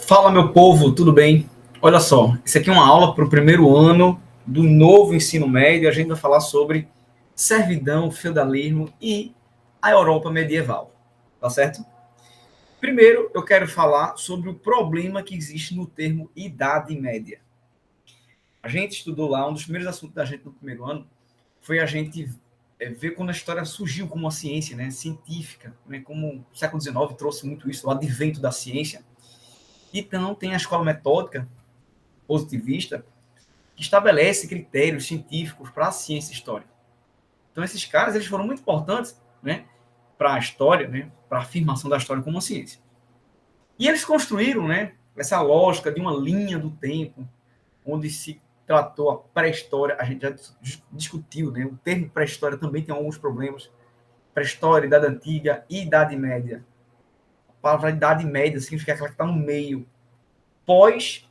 Fala, meu povo, tudo bem? Olha só, isso aqui é uma aula para o primeiro ano do novo ensino médio. A gente vai falar sobre servidão, feudalismo e a Europa medieval, tá certo? Primeiro, eu quero falar sobre o problema que existe no termo Idade Média. A gente estudou lá, um dos primeiros assuntos da gente no primeiro ano foi a gente ver quando a história surgiu como uma ciência, né, científica, né, como o século XIX trouxe muito isso, o advento da ciência. Então, tem a escola metódica positivista que estabelece critérios científicos para a ciência histórica. Então, esses caras eles foram muito importantes, né, para a história, né, para a afirmação da história como uma ciência. E eles construíram, né, essa lógica de uma linha do tempo, onde se tratou a pré-história. A gente já discutiu, né, o termo pré-história também tem alguns problemas. Pré-história, Idade Antiga e Idade Média. A palavra Idade Média significa aquela que está no meio, pós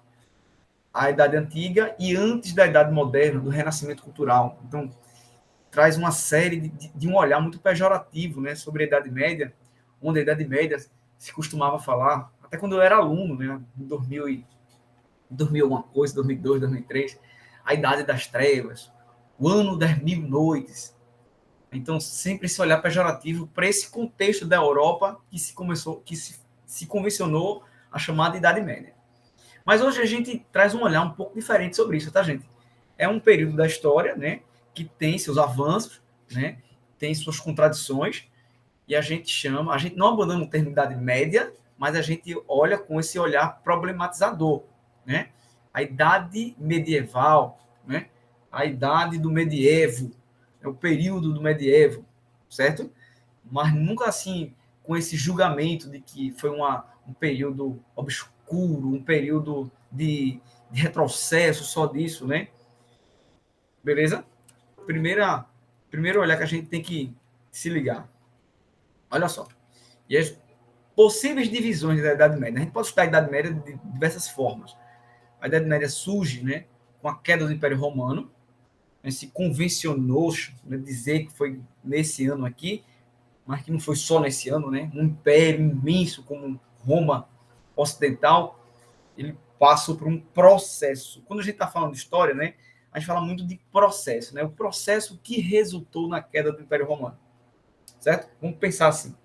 a Idade Antiga e antes da Idade Moderna, do Renascimento Cultural. Então, traz uma série de um olhar muito pejorativo, né, sobre a Idade Média, onde a Idade Média se costumava falar, até quando eu era aluno, né, em 2000 alguma coisa, 2002, 2003, a Idade das Trevas, o ano das mil noites. Então, sempre esse olhar pejorativo para esse contexto da Europa que se convencionou a chamada Idade Média. Mas hoje a gente traz um olhar um pouco diferente sobre isso, tá, gente? É um período da história, né, que tem seus avanços, né, tem suas contradições, e a gente não abandona o termo Idade Média, mas a gente olha com esse olhar problematizador, né? A idade medieval, né? A idade do medievo, é o período do medievo, certo? Mas nunca assim com esse julgamento de que foi um período obscuro, um período de retrocesso só disso, né? Beleza? Primeiro olhar que a gente tem que se ligar. Olha só. E as possíveis divisões da Idade Média. A gente pode estudar a Idade Média de diversas formas. A Idade Média surge, né, com a queda do Império Romano. Se convencionou, né, dizer que foi nesse ano aqui, mas que não foi só nesse ano, né? Um império imenso como Roma Ocidental, ele passa por um processo. Quando a gente está falando de história, né, a gente fala muito de processo, né? O processo que resultou na queda do Império Romano, certo? Vamos pensar assim.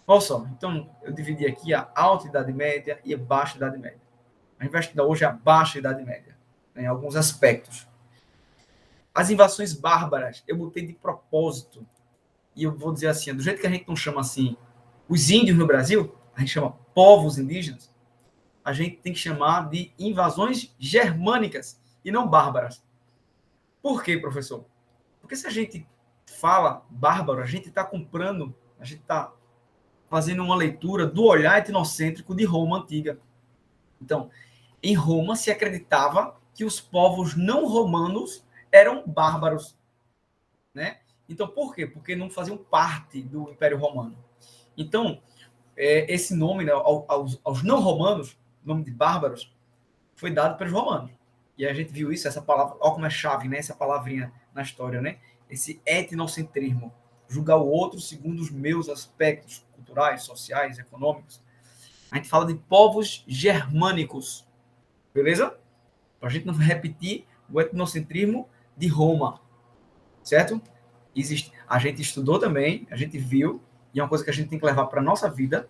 Olha só, então eu dividi aqui a Alta Idade Média e a Baixa Idade Média. A gente vai estudar hoje a Baixa Idade Média, né, em alguns aspectos. As invasões bárbaras, eu botei de propósito, e eu vou dizer assim, do jeito que a gente não chama assim os índios no Brasil, a gente chama povos indígenas, a gente tem que chamar de invasões germânicas e não bárbaras. Por quê, professor? Porque se a gente fala bárbaro, a gente está comprando, a gente está fazendo uma leitura do olhar etnocêntrico de Roma antiga. Então, em Roma se acreditava que os povos não romanos eram bárbaros, né? Então, por quê? Porque não faziam parte do Império Romano. Então, esse nome, né, aos não romanos, nome de bárbaros, foi dado pelos romanos. E a gente viu isso, essa palavra, olha como é chave, né? Essa palavrinha na história, né? Esse etnocentrismo, julgar o outro segundo os meus aspectos culturais, sociais, econômicos. A gente fala de povos germânicos, beleza? Para a gente não repetir o etnocentrismo de Roma, certo? Existe, a gente estudou também, a gente viu, e é uma coisa que a gente tem que levar para a nossa vida,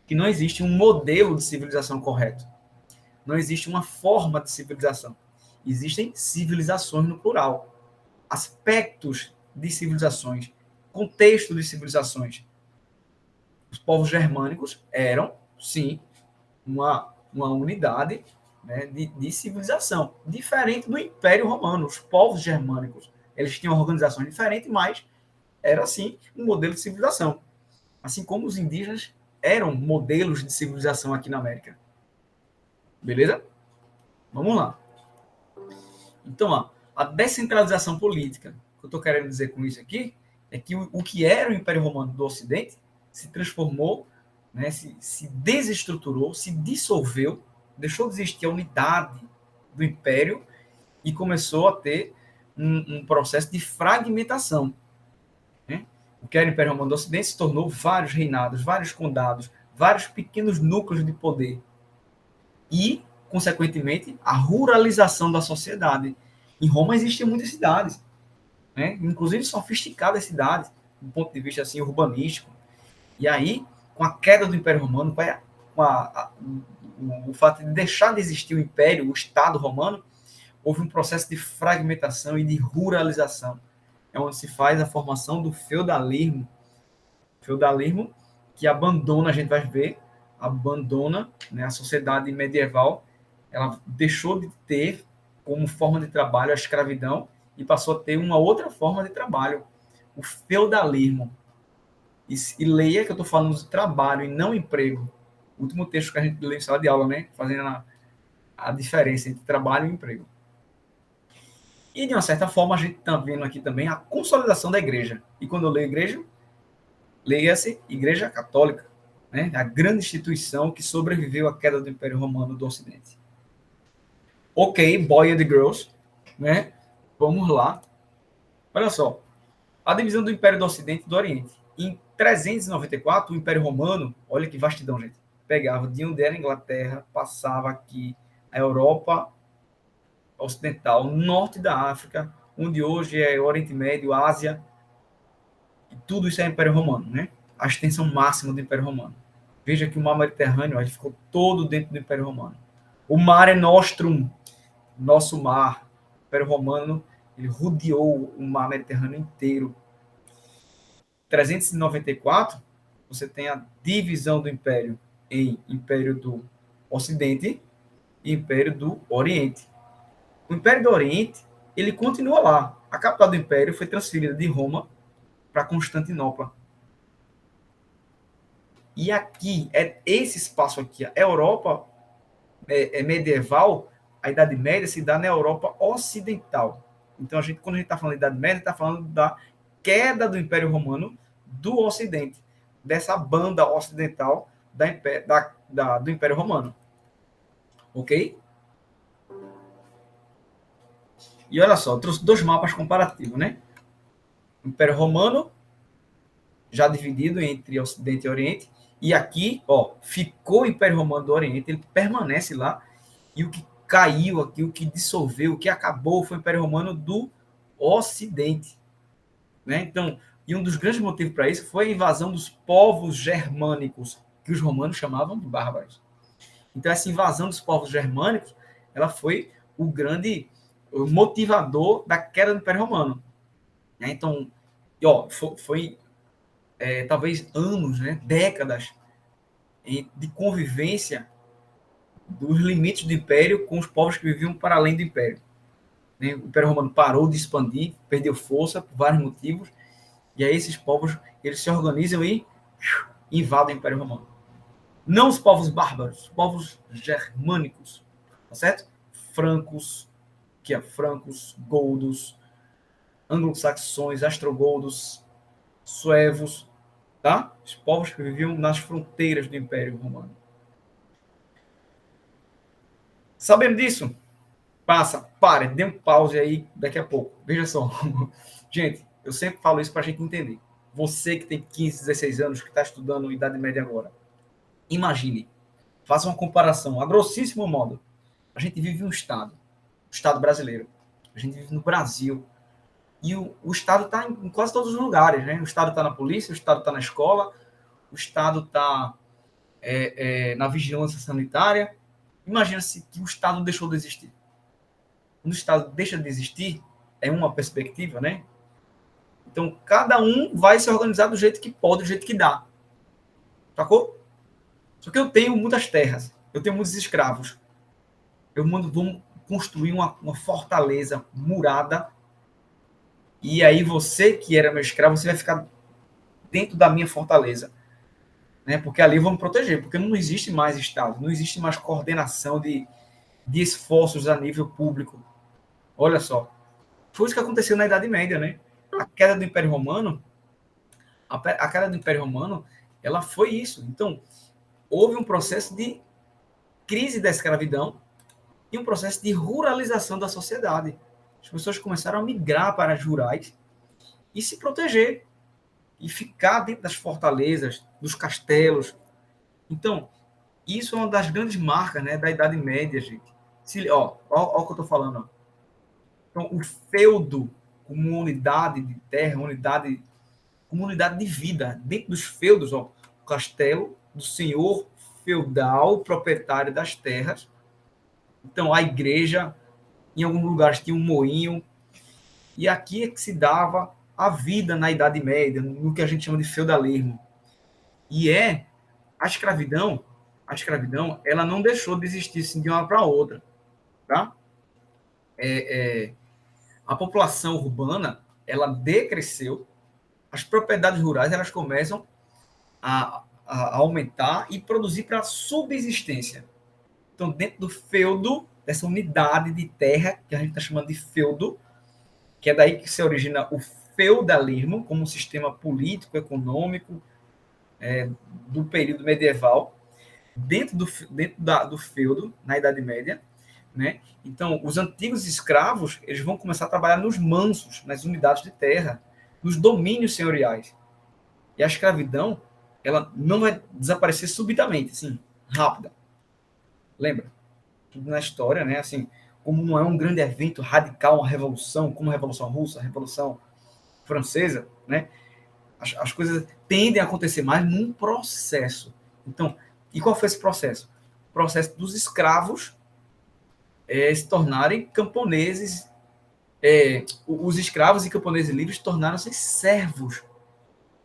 que não existe um modelo de civilização correto. Não existe uma forma de civilização. Existem civilizações no plural. Aspectos de civilizações, contexto de civilizações. Os povos germânicos eram, sim, uma unidade, né, de civilização, diferente do Império Romano. Os povos germânicos, eles tinham organizações diferentes, mas era, assim, um modelo de civilização. Assim como os indígenas eram modelos de civilização aqui na América. Beleza? Vamos lá. Então, ó, a descentralização política, o que eu estou querendo dizer com isso aqui, é que o que era o Império Romano do Ocidente se transformou, né, se desestruturou, se dissolveu, deixou de existir a unidade do Império e começou a ter um processo de fragmentação. Né? O que era o Império Romano do Ocidente se tornou vários reinados, vários condados, vários pequenos núcleos de poder. e, consequentemente, a ruralização da sociedade. Em Roma existiam muitas cidades, né? Inclusive sofisticadas cidades, do ponto de vista assim, urbanístico. E aí, com a queda do Império Romano, o fato de deixar de existir o Império, o Estado Romano, houve um processo de fragmentação e de ruralização. É onde se faz a formação do feudalismo. Feudalismo que abandona, a gente vai ver, abandona, né, a sociedade medieval. Ela deixou de ter como forma de trabalho a escravidão e passou a ter uma outra forma de trabalho, o feudalismo. E leia que eu estou falando de trabalho e não emprego. O último texto que a gente leu em sala de aula, né? Fazendo a diferença entre trabalho e emprego. E, de uma certa forma, a gente está vendo aqui também a consolidação da igreja. E quando eu leio igreja, leia-se Igreja Católica, né? A grande instituição que sobreviveu à queda do Império Romano do Ocidente. Ok, boy and girls, né? Vamos lá. Olha só, a divisão do Império do Ocidente e do Oriente. Em 394, o Império Romano, olha que vastidão, gente, pegava de onde era a Inglaterra, passava aqui a Europa Ocidental, norte da África, onde hoje é o Oriente Médio, Ásia, e tudo isso é Império Romano, né? A extensão máxima do Império Romano. Veja que o mar Mediterrâneo ele ficou todo dentro do Império Romano. O Mare Nostrum, nosso mar, o Império Romano, ele rodeou o mar Mediterrâneo inteiro. 394, você tem a divisão do Império em Império do Ocidente e Império do Oriente. O Império do Oriente, ele continua lá. A capital do Império foi transferida de Roma para Constantinopla. E aqui, esse espaço aqui, a Europa medieval, a Idade Média se dá na Europa Ocidental. Então, quando a gente está falando de Idade Média, está falando da queda do Império Romano do Ocidente, dessa banda ocidental do Império Romano. Ok? E olha só, eu trouxe dois mapas comparativos, né? O Império Romano, já dividido entre Ocidente e Oriente, e aqui, ó, ficou o Império Romano do Oriente, ele permanece lá, e o que caiu aqui, o que dissolveu, o que acabou foi o Império Romano do Ocidente, né? Então, e um dos grandes motivos para isso foi a invasão dos povos germânicos, que os romanos chamavam de bárbaros. Então, essa invasão dos povos germânicos, ela foi o grande motivador da queda do Império Romano. Né? Então, ó, foi talvez anos, né, décadas de convivência dos limites do Império com os povos que viviam para além do Império. Né? O Império Romano parou de expandir, perdeu força por vários motivos, e aí esses povos eles se organizam e invadem o Império Romano. Não os povos bárbaros, os povos germânicos, tá certo? Francos, que é francos, goldos, anglo-saxões, astrogoldos, suevos, tá? Os povos que viviam nas fronteiras do Império Romano. Sabendo disso, pare, dê um pause aí daqui a pouco. Veja só. Gente, eu sempre falo isso para a gente entender. Você que tem 15, 16 anos, que está estudando Idade Média agora, imagine, faça uma comparação, a grossíssimo modo. A gente vive um o Estado brasileiro. A gente vive no Brasil. E o Estado está em quase todos os lugares, né? O Estado está na polícia, o Estado está na escola, o Estado está na vigilância sanitária. Imagina-se que o Estado deixou de existir. Quando o Estado deixa de existir, é uma perspectiva, né? Então, cada um vai se organizar do jeito que pode, do jeito que dá. Sacou? Só que eu tenho muitas terras, eu tenho muitos escravos. Vamos construir uma fortaleza murada. E aí você, que era meu escravo, você vai ficar dentro da minha fortaleza. Né? Porque ali vamos proteger, porque não existe mais Estado, não existe mais coordenação de esforços a nível público. Olha só. Foi isso que aconteceu na Idade Média, né? A queda do Império Romano, a queda do Império Romano, ela foi isso. Então, houve um processo de crise da escravidão e um processo de ruralização da sociedade. As pessoas começaram a migrar para as rurais e se proteger e ficar dentro das fortalezas, dos castelos. Então, Isso é uma das grandes marcas, né, da Idade Média, gente. Ó o que eu estou falando. Ó. Então, o feudo como unidade de terra, como unidade de vida. Dentro dos feudos, ó, o castelo do senhor feudal, proprietário das terras. Então, a igreja, em alguns lugares tinha um moinho, e aqui é que se dava a vida na Idade Média, no que a gente chama de feudalismo. E a escravidão, ela não deixou de existir assim, de uma para outra, tá? A população urbana, ela decresceu, as propriedades rurais, elas começam a aumentar e produzir para subsistência. Então, dentro do feudo, dessa unidade de terra, que a gente está chamando de feudo, que é daí que se origina o feudalismo como um sistema político, econômico do período medieval, dentro do feudo, na Idade Média, né? Então, os antigos escravos, eles vão começar a trabalhar nos mansos, nas unidades de terra, nos domínios senhoriais. E a escravidão, ela não vai desaparecer subitamente, assim, rápida. Lembra? Tudo na história, né? Assim, como não é um grande evento radical, uma revolução, como a Revolução Russa, a Revolução Francesa, né? As coisas tendem a acontecer mais num processo. Então, e qual foi esse processo? O processo dos escravos se tornarem camponeses, os escravos e camponeses livres tornaram-se servos.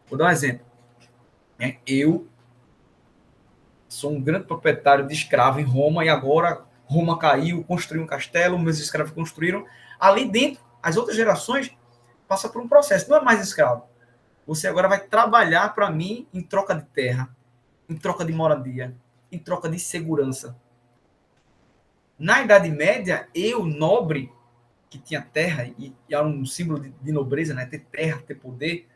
Vou dar um exemplo. Eu sou um grande proprietário de escravo em Roma e agora Roma caiu, construiu um castelo, meus escravos construíram. Ali dentro, as outras gerações passam por um processo. Não é mais escravo. Você agora vai trabalhar para mim em troca de terra, em troca de moradia, em troca de segurança. Na Idade Média, eu, nobre, que tinha terra, e era um símbolo de nobreza, né? Ter terra, ter poder,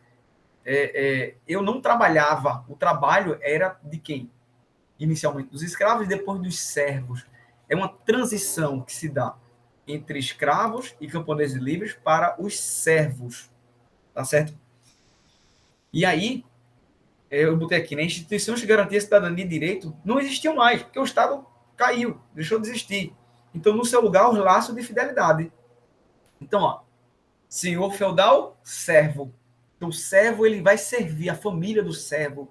eu não trabalhava. O trabalho era de quem? Inicialmente dos escravos e depois dos servos. É uma transição que se dá entre escravos e camponeses livres para os servos. Tá certo? E aí, eu botei aqui, né? Instituições de garantia de cidadania e direito não existiam mais, porque o Estado caiu, deixou de existir. Então, no seu lugar, os laços de fidelidade. Então, ó, senhor feudal, servo. Então, o servo, ele vai servir, a família do servo,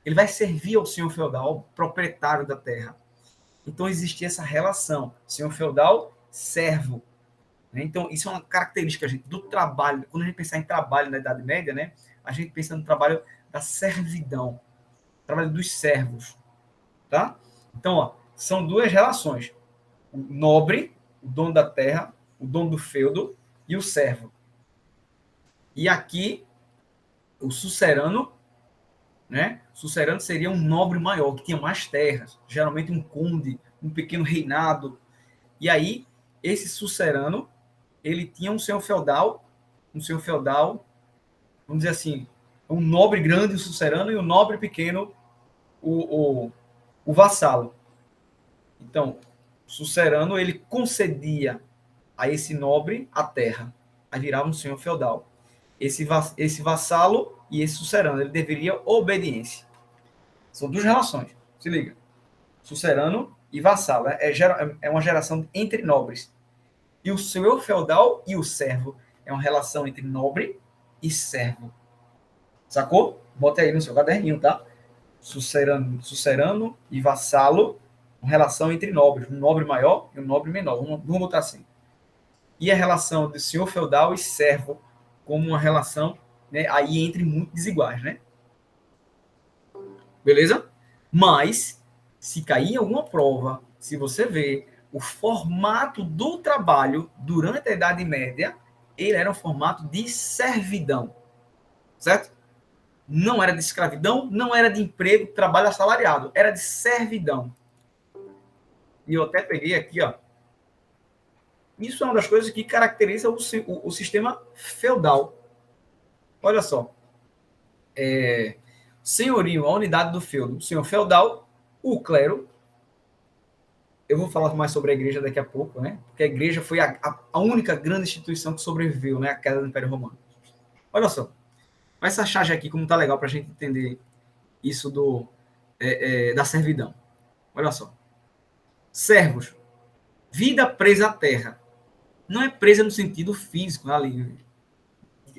ele vai servir ao senhor feudal, ao proprietário da terra. Então, existia essa relação, senhor feudal, servo. Né? Então, isso é uma característica, gente, do trabalho. Quando a gente pensar em trabalho na Idade Média, né, a gente pensa no trabalho da servidão, trabalho dos servos, tá? Então, ó, são duas relações. O nobre, o dono da terra, o dono do feudo, e o servo. E aqui, o sucerano, né? O sucerano seria um nobre maior, que tinha mais terras, geralmente um conde, um pequeno reinado. E aí, esse sucerano, ele tinha um senhor feudal, vamos dizer assim, um nobre grande, o sucerano, e um nobre pequeno, o vassalo. Então, o sucerano, ele concedia a esse nobre a terra, aí virava um senhor feudal. Esse vassalo e esse sucerano, ele deveria obediência. São duas relações, se liga. Sucerano e vassalo, é uma geração entre nobres. E o senhor feudal e o servo é uma relação entre nobre e servo. Sacou? Bota aí no seu caderninho, tá? Sucerano e vassalo, uma relação entre nobres, um nobre maior e um nobre menor. Vamos botar assim. E a relação do senhor feudal e servo como uma relação, né, aí entre muito desiguais, né? Beleza? Mas, se cair em alguma prova, se você vê o formato do trabalho durante a Idade Média, ele era um formato de servidão, certo? Não era de escravidão, não era de emprego, trabalho assalariado, era de servidão. E eu até peguei aqui, ó. Isso é uma das coisas que caracteriza o sistema feudal. Olha só. Senhorio, a unidade do feudo. O senhor feudal, o clero. Eu vou falar mais sobre a igreja daqui a pouco, né? Porque a igreja foi a única grande instituição que sobreviveu, né? À queda do Império Romano. Olha só. Olha essa charge aqui, como tá legal para a gente entender isso da servidão. Olha só. Servos. Vida presa à terra. Não é presa no sentido físico, ali,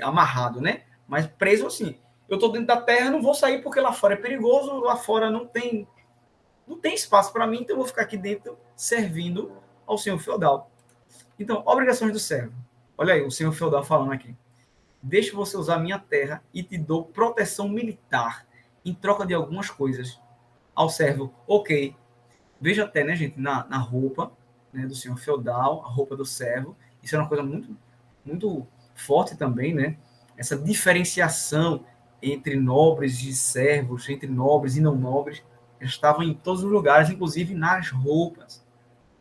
amarrado, né? Mas preso assim. Eu estou dentro da terra, não vou sair porque lá fora é perigoso, lá fora não tem espaço para mim, então eu vou ficar aqui dentro servindo ao senhor feudal. Então, obrigações do servo. Olha aí, o senhor feudal falando aqui. Deixo você usar minha terra e te dou proteção militar em troca de algumas coisas. Ao servo, ok. Veja até, né, gente, na roupa, né, do senhor feudal, a roupa do servo. Isso é uma coisa muito, muito forte também, né? Essa diferenciação entre nobres e servos, entre nobres e não nobres, estavam em todos os lugares, inclusive nas roupas,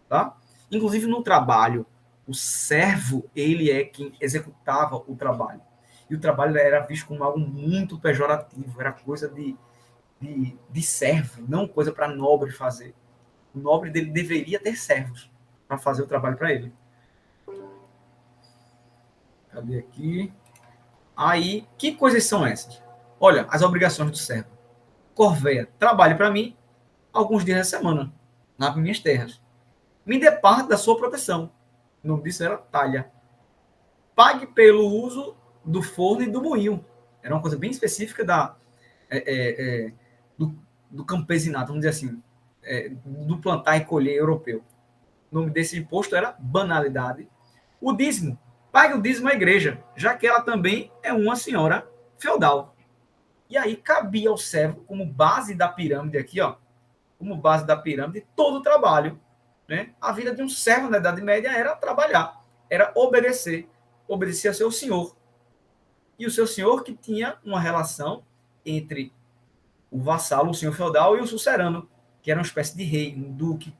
tá? Inclusive no trabalho. O servo, ele é quem executava o trabalho. E o trabalho era visto como algo muito pejorativo, era coisa de servo, não coisa para nobre fazer. O nobre dele deveria ter servos para fazer o trabalho para ele. Cadê aqui? Aí, que coisas são essas? Olha, as obrigações do servo. Corveia, trabalhe para mim alguns dias da semana, nas minhas terras. Me dê parte da sua proteção. O nome disso era talha. Pague pelo uso do forno e do moinho. Era uma coisa bem específica é, é, é, do, do campesinato, vamos dizer assim, do plantar e colher europeu. O nome desse imposto era banalidade. O dízimo. Pague o dízimo à igreja, já que ela também é uma senhora feudal. E aí cabia ao servo, como base da pirâmide aqui, ó, como base da pirâmide, todo o trabalho. Né? A vida de um servo na Idade Média era trabalhar, era obedecer, obedecer ao seu senhor. E o seu senhor que tinha uma relação entre o vassalo, o senhor feudal, e o sucerano, que era uma espécie de rei, um duque.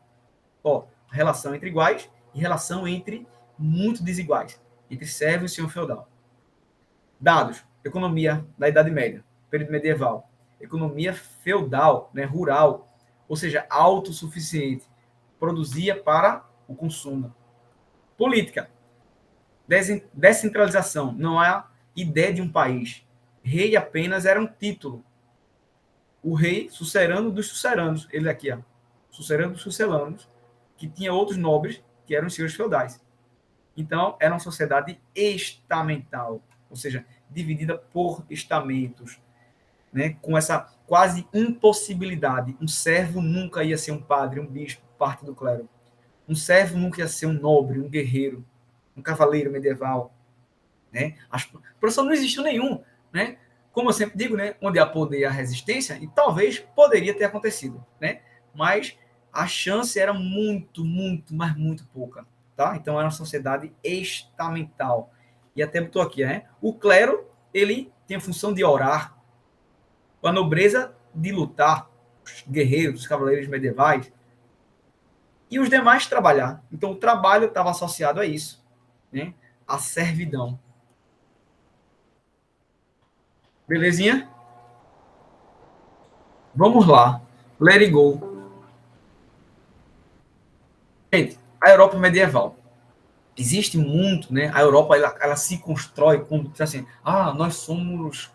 Ó, relação entre iguais e relação entre muito desiguais, entre servo e senhor feudal. Dados, economia da Idade Média, período medieval, economia feudal, né, rural, ou seja, autossuficiente, produzia para o consumo. Política, descentralização, não há ideia de um país. Rei apenas era um título. O rei, sucerano dos suceranos, ele aqui, ó, sucerano dos suceranos, que tinha outros nobres, que eram os senhores feudais. Então, era uma sociedade estamental, ou seja, dividida por estamentos, né, com essa quase impossibilidade. Um servo nunca ia ser um padre, um bispo, parte do clero. Um servo nunca ia ser um nobre, um guerreiro, um cavaleiro medieval. Né? Professor, não existiu nenhum. Né? Como eu sempre digo, né, onde há poder há resistência, e talvez poderia ter acontecido. Né? Mas a chance era muito, muito, mas muito pouca. Tá? Então era uma sociedade estamental. E até botou aqui, né? O clero, ele tem a função de orar, a nobreza de lutar, os guerreiros, os cavaleiros medievais, e os demais trabalhar. Então o trabalho estava associado a isso, né? A servidão. Belezinha? Vamos lá. Let it go. Gente, a Europa medieval. Existe muito, né? A Europa ela se constrói como assim, nós somos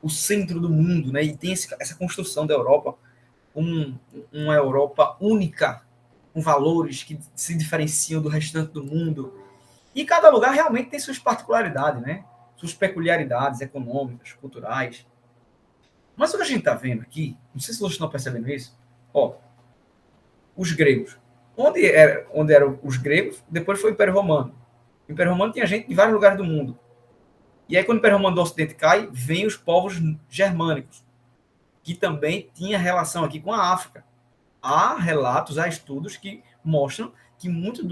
o centro do mundo, né? E tem essa construção da Europa como uma Europa única, com valores que se diferenciam do restante do mundo. E cada lugar realmente tem suas particularidades, né? Suas peculiaridades econômicas, culturais. Mas o que a gente está vendo aqui, não sei se vocês estão percebendo isso, ó, os gregos. Onde eram os gregos, depois foi o Império Romano. O Império Romano tinha gente de vários lugares do mundo. E aí, quando o Império Romano do Ocidente cai, vem os povos germânicos, que também tinha relação aqui com a África. Há relatos, há estudos que mostram que muitos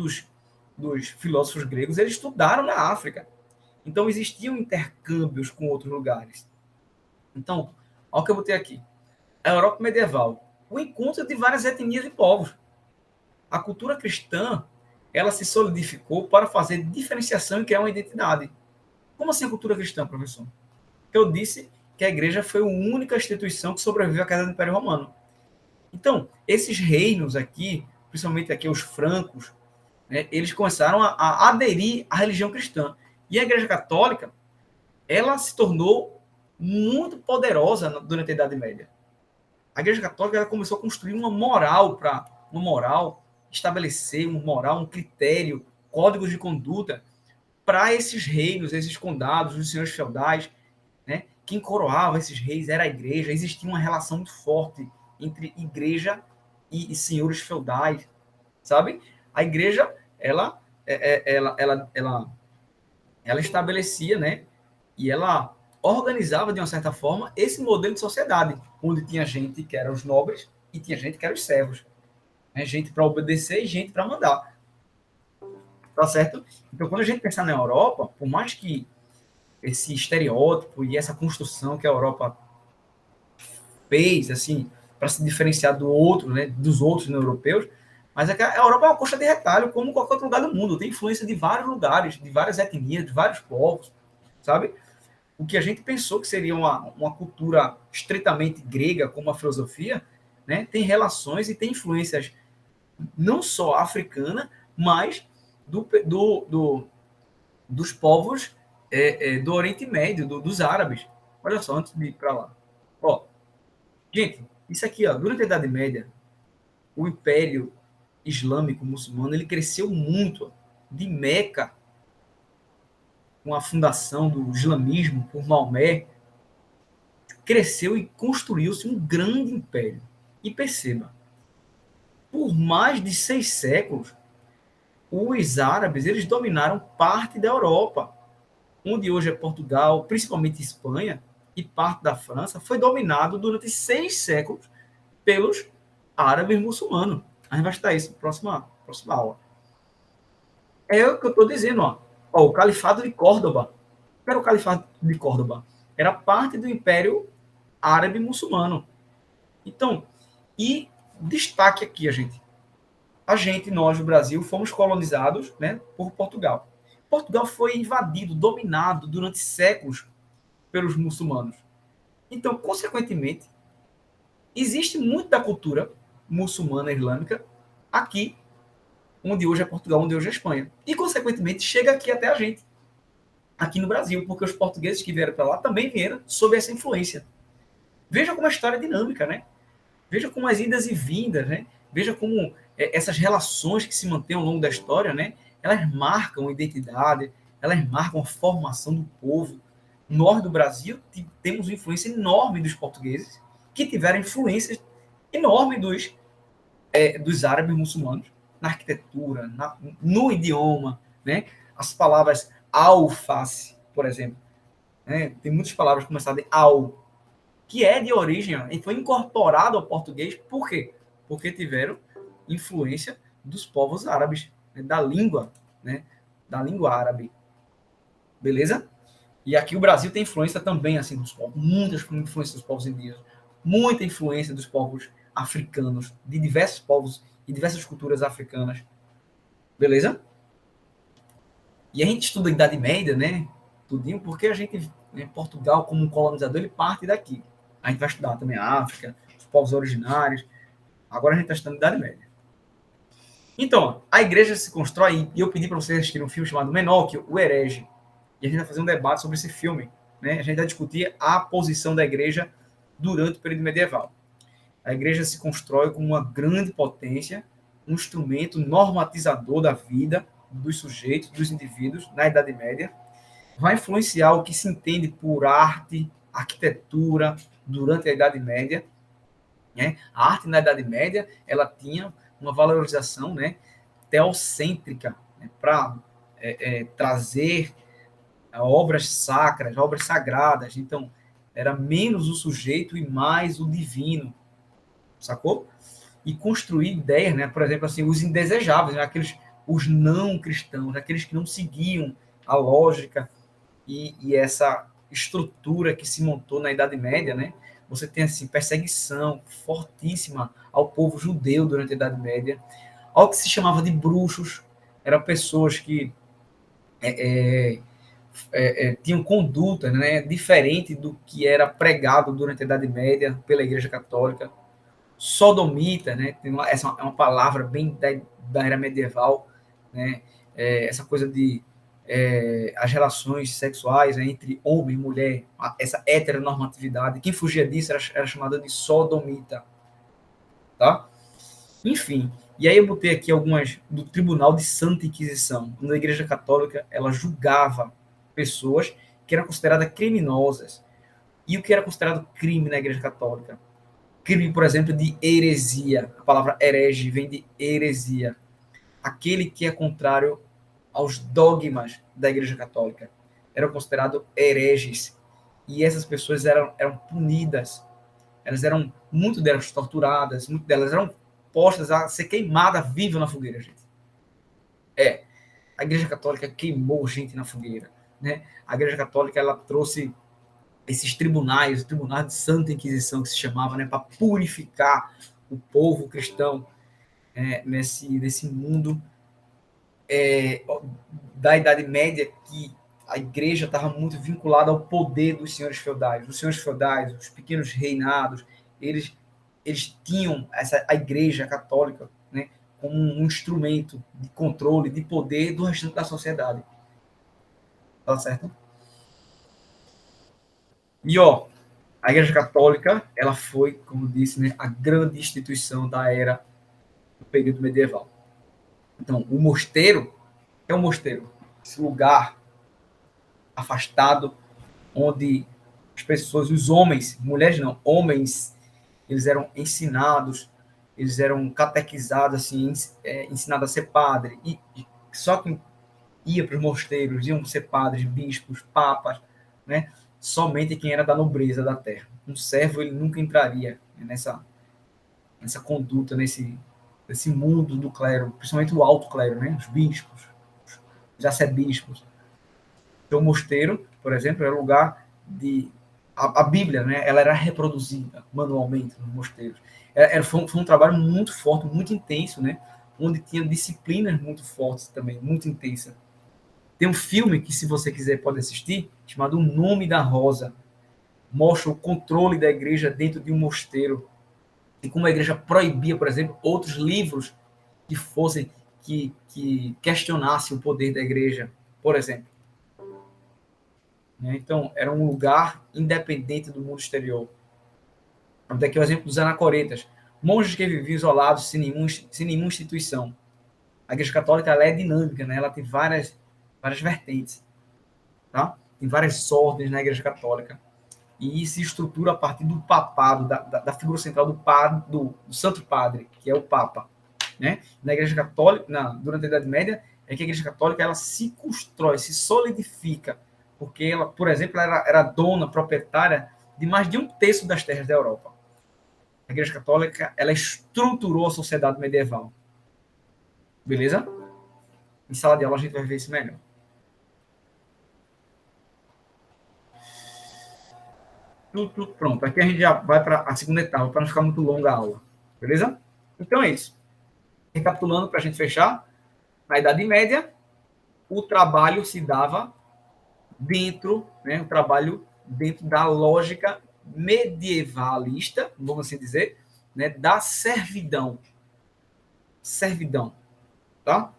dos filósofos gregos eles estudaram na África. Então, existiam intercâmbios com outros lugares. Então, olha o que eu botei aqui. A Europa medieval, o encontro de várias etnias e povos. A cultura cristã, ela se solidificou para fazer diferenciação e criar uma identidade. Como assim a cultura cristã, professor? Eu disse que a igreja foi a única instituição que sobreviveu à queda do Império Romano. Então, esses reinos aqui, principalmente aqui os francos, né, eles começaram a aderir à religião cristã. E a Igreja Católica, ela se tornou muito poderosa durante a Idade Média. A Igreja Católica ela começou a construir uma moral estabelecer uma moral, um critério, códigos de conduta para esses reinos, esses condados, os senhores feudais, né? Quem coroava esses reis era a igreja. Existia uma relação muito forte entre igreja e senhores feudais, sabe? A igreja, ela estabelecia, né? E ela organizava, de uma certa forma, esse modelo de sociedade, onde tinha gente que eram os nobres e tinha gente que eram os servos. Né? Gente para obedecer e gente para mandar. Tá certo? Então, quando a gente pensar na Europa, por mais que esse estereótipo e essa construção que a Europa fez, assim, para se diferenciar do outro, né, dos outros europeus, mas é que a Europa é uma coxa de retalho, como qualquer outro lugar do mundo. Tem influência de vários lugares, de várias etnias, de vários povos, sabe? O que a gente pensou que seria uma cultura estritamente grega, como a filosofia, né, tem relações e tem influências não só africana, mas dos povos do Oriente Médio, dos árabes. Olha só, antes de ir para lá. Ó, gente, isso aqui, ó, durante a Idade Média, o Império Islâmico Muçulmano ele cresceu muito. Ó, de Meca, com a fundação do islamismo por Maomé, cresceu e construiu-se um grande império. E perceba, por mais de 6 séculos, os árabes eles dominaram parte da Europa, onde hoje é Portugal, principalmente Espanha e parte da França, foi dominado durante 6 séculos pelos árabes muçulmanos. A gente vai estudar isso na próxima aula. É o que eu estou dizendo, ó. Ó, o Califado de Córdoba. O que era o Califado de Córdoba? Era parte do Império Árabe Muçulmano. Então, e destaque aqui, nós, do Brasil, fomos colonizados, né, por Portugal. Portugal foi invadido, dominado durante séculos pelos muçulmanos. Então, consequentemente, existe muito da cultura muçulmana islâmica aqui, onde hoje é Portugal, onde hoje é Espanha. E, consequentemente, chega aqui até a gente, aqui no Brasil, porque os portugueses que vieram para lá também vieram sob essa influência. Veja como a história é dinâmica, né? Veja como as idas e vindas, né? Veja como essas relações que se mantêm ao longo da história, né? Elas marcam a identidade, elas marcam a formação do povo. Nós do Brasil temos uma influência enorme dos portugueses, que tiveram influência enorme dos árabes muçulmanos na arquitetura, no idioma, né? As palavras alface, por exemplo, né? Tem muitas palavras começadas em al, que é de origem, e foi incorporado ao português, por quê? Porque tiveram influência dos povos árabes, né? Né? Da língua árabe. Beleza? E aqui o Brasil tem influência também, assim, dos povos, muita influência dos povos indígenas, muita influência dos povos africanos, de diversos povos e diversas culturas africanas. Beleza? E a gente estuda a Idade Média, né? Tudinho, porque a gente, né, Portugal, como um colonizador, ele parte daqui. A gente vai estudar também a África, os povos originários. Agora a gente está estudando a Idade Média. Então, a igreja se constrói, e eu pedi para vocês assistirem um filme chamado Menóquio, o Herege. E a gente vai fazer um debate sobre esse filme. Né? A gente vai discutir a posição da igreja durante o período medieval. A igreja se constrói como uma grande potência, um instrumento normatizador da vida dos sujeitos, dos indivíduos, na Idade Média. Vai influenciar o que se entende por arte, arquitetura, durante a Idade Média. Né? A arte na Idade Média ela tinha uma valorização, né, teocêntrica, né, para trazer obras sacras, obras sagradas. Então, era menos o sujeito e mais o divino, sacou? E construir ideias, né? Por exemplo, assim, os indesejáveis, né? Os não cristãos, aqueles que não seguiam a lógica e essa estrutura que se montou na Idade Média, né? Você tem assim perseguição fortíssima ao povo judeu durante a Idade Média, ao que se chamava de bruxos, eram pessoas que tinham conduta, né, diferente do que era pregado durante a Idade Média pela Igreja Católica. Sodomita, né, essa é uma palavra bem da era medieval, né, essa coisa de as relações sexuais, né, entre homem e mulher, essa heteronormatividade. Quem fugia disso era chamada de sodomita, tá? Enfim, e aí eu botei aqui algumas do Tribunal de Santa Inquisição, onde a Igreja Católica ela julgava pessoas que eram consideradas criminosas. E o que era considerado crime na Igreja Católica? Crime, por exemplo, de heresia. A palavra herege vem de heresia. Aquele que é contrário aos dogmas da Igreja Católica. Eram considerados hereges. E essas pessoas eram punidas. Elas eram, muito delas, torturadas, muito delas eram postas a ser queimada viva na fogueira, gente. A Igreja Católica queimou gente na fogueira, né? A Igreja Católica ela trouxe esses tribunais, o Tribunal de Santa Inquisição que se chamava, né, para purificar o povo cristão nesse mundo da Idade Média, que a Igreja estava muito vinculada ao poder dos senhores feudais. Os senhores feudais, os pequenos reinados, eles tinham a Igreja Católica, né, como um instrumento de controle, de poder do restante da sociedade. Tá certo? E, a Igreja Católica, ela foi, como disse, né, a grande instituição da era do período medieval. Então, o mosteiro é um mosteiro, esse lugar afastado, onde as pessoas, os homens, mulheres não, homens, eles eram ensinados, eles eram catequizados, assim, ensinados a ser padre. E só quem ia para os mosteiros iam ser padres, bispos, papas, né? Somente quem era da nobreza da terra. Um servo, ele nunca entraria nessa conduta, nesse mundo do clero, principalmente o alto clero, né? Os bispos, os arcebispos. Então, o mosteiro, por exemplo, era lugar de... A Bíblia, né? Ela era reproduzida manualmente nos mosteiros. Foi um trabalho muito forte, muito intenso, né? Onde tinha disciplinas muito fortes também, muito intensas. Tem um filme que, se você quiser, pode assistir, chamado O Nome da Rosa. Mostra o controle da igreja dentro de um mosteiro. E como a igreja proibia, por exemplo, outros livros que fossem, que questionassem o poder da igreja, por exemplo. Então, era um lugar independente do mundo exterior. Vamos ter aqui o exemplo dos anacoretas. Monges que viviam isolados, sem nenhuma instituição. A igreja católica ela é dinâmica, né? Ela tem várias vertentes. Tá? Tem várias ordens na Igreja Católica e se estrutura a partir do papado, da figura central do Santo Padre, que é o Papa. Né? Na Igreja Católica, durante a Idade Média, é que a Igreja Católica ela se constrói, se solidifica, porque ela, por exemplo, era dona, proprietária de mais de um terço das terras da Europa. A Igreja Católica ela estruturou a sociedade medieval. Beleza? Em sala de aula a gente vai ver isso melhor. Tudo pronto. Aqui a gente já vai para a segunda etapa, para não ficar muito longa a aula. Beleza? Então é isso. Recapitulando, para a gente fechar, na Idade Média, o trabalho se dava dentro, né, o trabalho dentro da lógica medievalista, vamos assim dizer, né, da servidão. Servidão. Tá?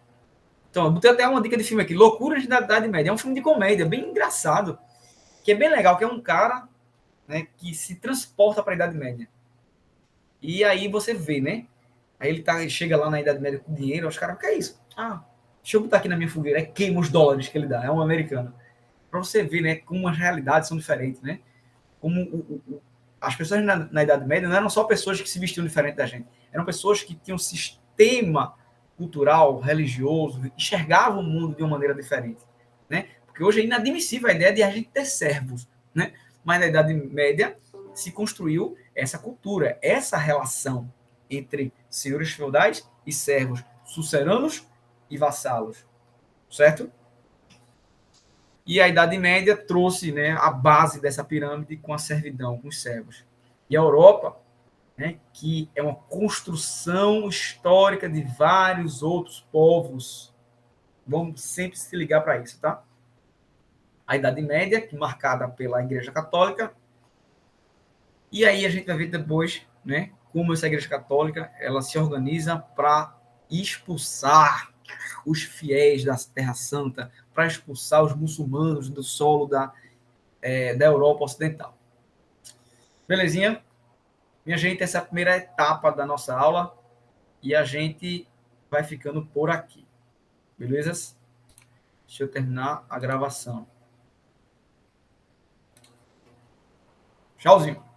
Então, eu botei até uma dica de filme aqui, Loucuras da Idade Média. É um filme de comédia, bem engraçado, que é bem legal, que é um cara, né, que se transporta para a Idade Média. E aí você vê, né? Aí ele chega lá na Idade Média com dinheiro, os caras, o que é isso? Deixa eu botar aqui na minha fogueira, queima os dólares que ele dá, é um americano. Para você ver, né, como as realidades são diferentes, né? Como as pessoas na Idade Média não eram só pessoas que se vestiam diferente da gente, eram pessoas que tinham um sistema cultural, religioso, enxergavam o mundo de uma maneira diferente, né? Porque hoje é inadmissível a ideia de a gente ter servos, né? Mas na Idade Média se construiu essa cultura, essa relação entre senhores feudais e servos, suceranos e vassalos, certo? E a Idade Média trouxe, né, a base dessa pirâmide com a servidão, com os servos. E a Europa, né, que é uma construção histórica de vários outros povos. Vamos sempre se ligar para isso, tá? A Idade Média, marcada pela Igreja Católica. E aí a gente vai ver depois, né, como essa Igreja Católica ela se organiza para expulsar os fiéis da Terra Santa, para expulsar os muçulmanos do solo da Europa Ocidental. Belezinha? Minha gente, essa é a primeira etapa da nossa aula e a gente vai ficando por aqui. Beleza? Deixa eu terminar a gravação. Tchauzinho.